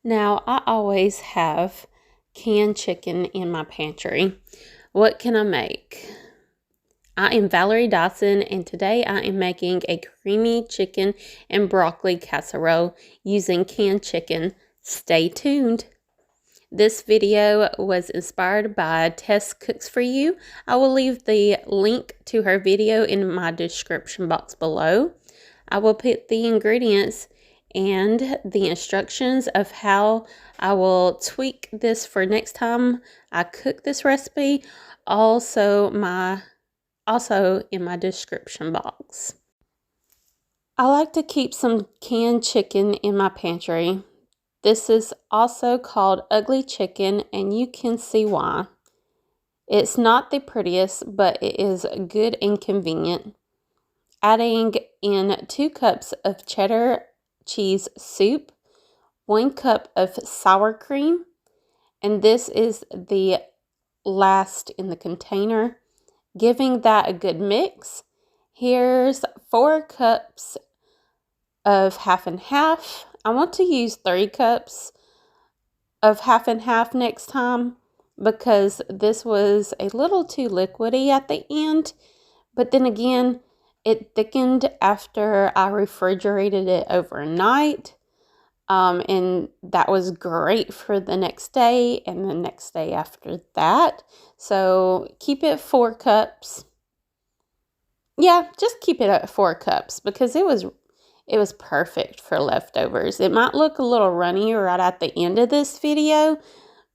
Now, I always have canned chicken in my pantry. What can I make? I am Valerie Dawson, and today I am making a creamy chicken and broccoli casserole using canned chicken. Stay tuned. This video was inspired by Tess Cooks For You. I will leave the link to her video in my description box below. I will put the ingredients and the instructions of how I will tweak this for next time I cook this recipe also in my description box. I like to keep some canned chicken in my pantry. This is also called UgLy chicken, and you can see why. It's not the prettiest, but it is good and convenient. Adding in 2 cups of cheddar cheese soup, 1 cup of sour cream, and this is the last in the container, giving that a good mix. Here's 4 cups of half and half. I want to use 3 cups of half and half next time because this was a little too liquidy at the end, but then again, it thickened after I refrigerated it overnight, and that was great for the next day and the next day after that. So keep it 4 cups. Yeah, just keep it at 4 cups because it was perfect for leftovers. It might look a little runny right at the end of this video,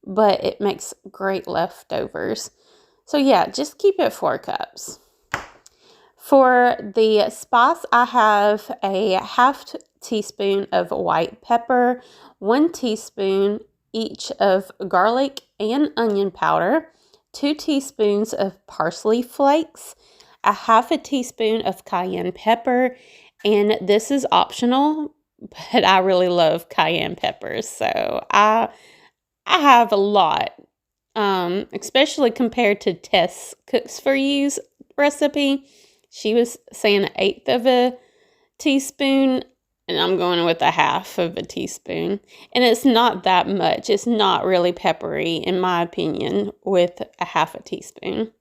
but it makes great leftovers. So yeah, just keep it 4 cups. For the spice, I have a half teaspoon of white pepper, 1 teaspoon each of garlic and onion powder, 2 teaspoons of parsley flakes, a half a teaspoon of cayenne pepper, and this is optional, but I really love cayenne peppers, so I have a lot, especially compared to Tess Cooks For You's recipe. She was saying 1/8 of a teaspoon, and I'm going with a half of a teaspoon. And it's not that much. It's not really peppery, in my opinion, with a half a teaspoon.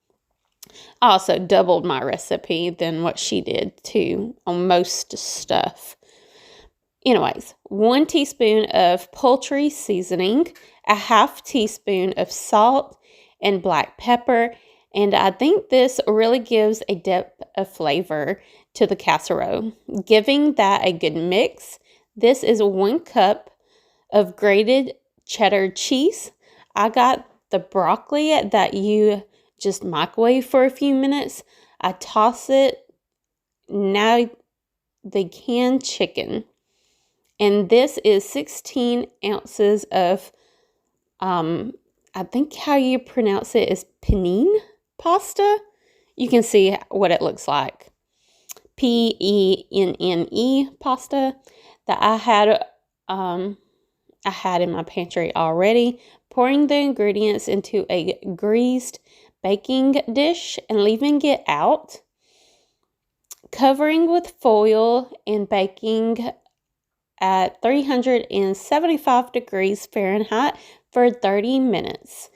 I also doubled my recipe than what she did, too, on most stuff. Anyways, 1 teaspoon of poultry seasoning, a half teaspoon of salt and black pepper, and I think this really gives a depth of flavor to the casserole, giving that a good mix. This is 1 cup of grated cheddar cheese. I got the broccoli that you just microwave for a few minutes. I toss it. Now the canned chicken. And this is 16 ounces of, I think how you pronounce it is penne pasta. You can see what it looks like. Penne pasta that I had in my pantry already. Pouring the ingredients into a greased baking dish and leaving it out. Covering with foil and baking at 375 degrees Fahrenheit for 30 minutes.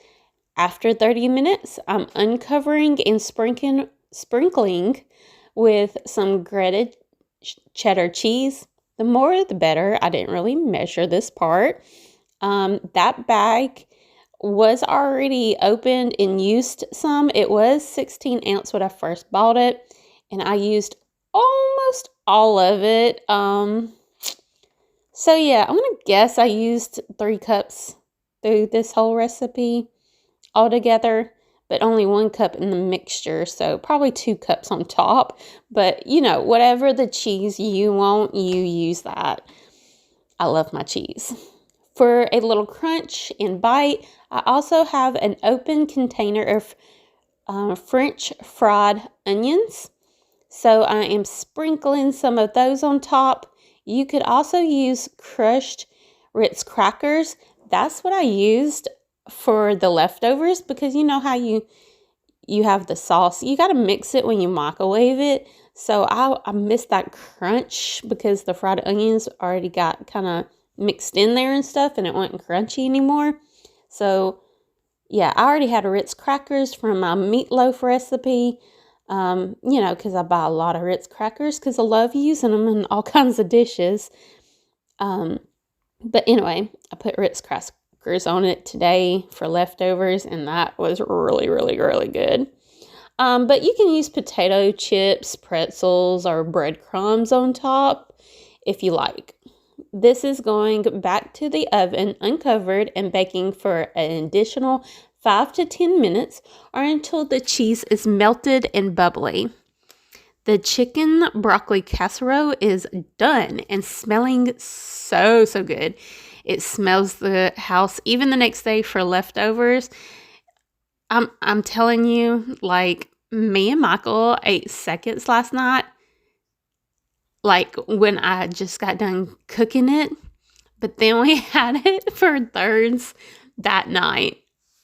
After 30 minutes, I'm uncovering and sprinkling with some grated cheddar cheese. The more the better. I didn't really measure this part. That bag was already opened and used some. It was 16 ounce when I first bought it, and I used almost all of it. So yeah, I'm going to guess I used 3 cups through this whole recipe altogether, but only 1 cup in the mixture, so probably 2 cups on top. But, you know, whatever the cheese you want, you use that. I love my cheese. For a little crunch and bite, I also have an open container of French fried onions. So I am sprinkling some of those on top. You could also use crushed Ritz crackers. That's what I used for the leftovers because you know how you have the sauce. You got to mix it when you microwave it. So I missed that crunch because the fried onions already got kind of mixed in there and stuff, and it wasn't crunchy anymore. So yeah, I already had Ritz crackers from my meatloaf recipe. You know, because I buy a lot of Ritz crackers because I love using them in all kinds of dishes. But anyway, I put Ritz crackers on it today for leftovers, and that was really, really, really good. But you can use potato chips, pretzels, or breadcrumbs on top if you like. This is going back to the oven uncovered and baking for an additional 5 to 10 minutes or until the cheese is melted and bubbly. The chicken broccoli casserole is done and smelling so, so good. It smells the house even the next day for leftovers. I'm telling you, like, me and Michael ate seconds last night, like when I just got done cooking it, but then we had it for thirds that night.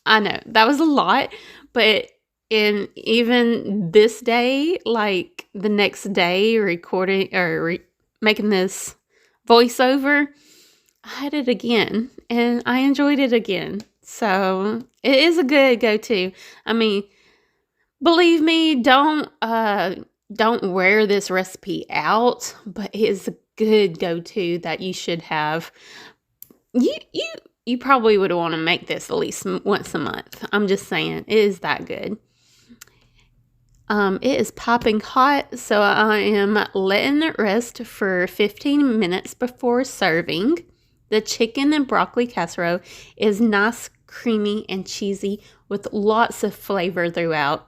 I know that was a lot, but in even this day, like the next day recording or making this voiceover, I had it again and I enjoyed it again. So it is a good go-to. I mean, believe me, don't wear this recipe out, but it is a good go-to that you should have. You probably would want to make this at least once a month. I'm just saying, it is that good. It is popping hot, so I am letting it rest for 15 minutes before serving. The chicken and broccoli casserole is nice, creamy, and cheesy with lots of flavor throughout.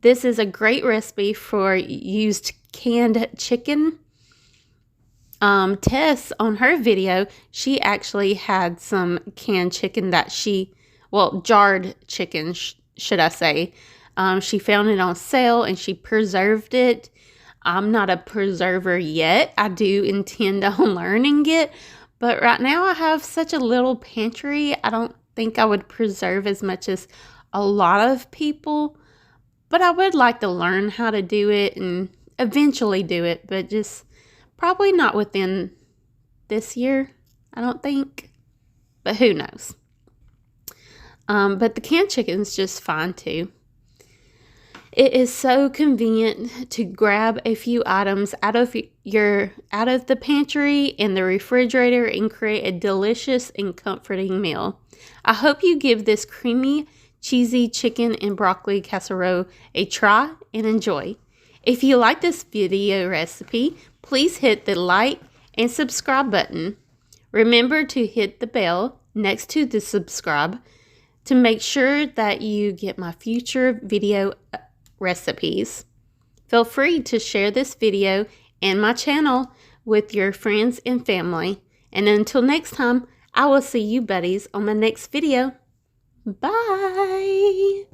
This is a great recipe for used canned chicken. Tess, on her video, she actually had some canned chicken that jarred chicken, should I say. She found it on sale and she preserved it. I'm not a preserver yet. I do intend on learning it. But right now I have such a little pantry. I don't think I would preserve as much as a lot of people. But I would like to learn how to do it and eventually do it. But just probably not within this year, I don't think. But who knows. But the canned chicken is just fine too. It is so convenient to grab a few items out of the pantry and the refrigerator and create a delicious and comforting meal. I hope you give this creamy, cheesy chicken and broccoli casserole a try and enjoy. If you like this video recipe, please hit the like and subscribe button. Remember to hit the bell next to the subscribe to make sure that you get my future video recipes. Feel free to share this video and my channel with your friends and family. And until next time, I will see you buddies on my next video. Bye!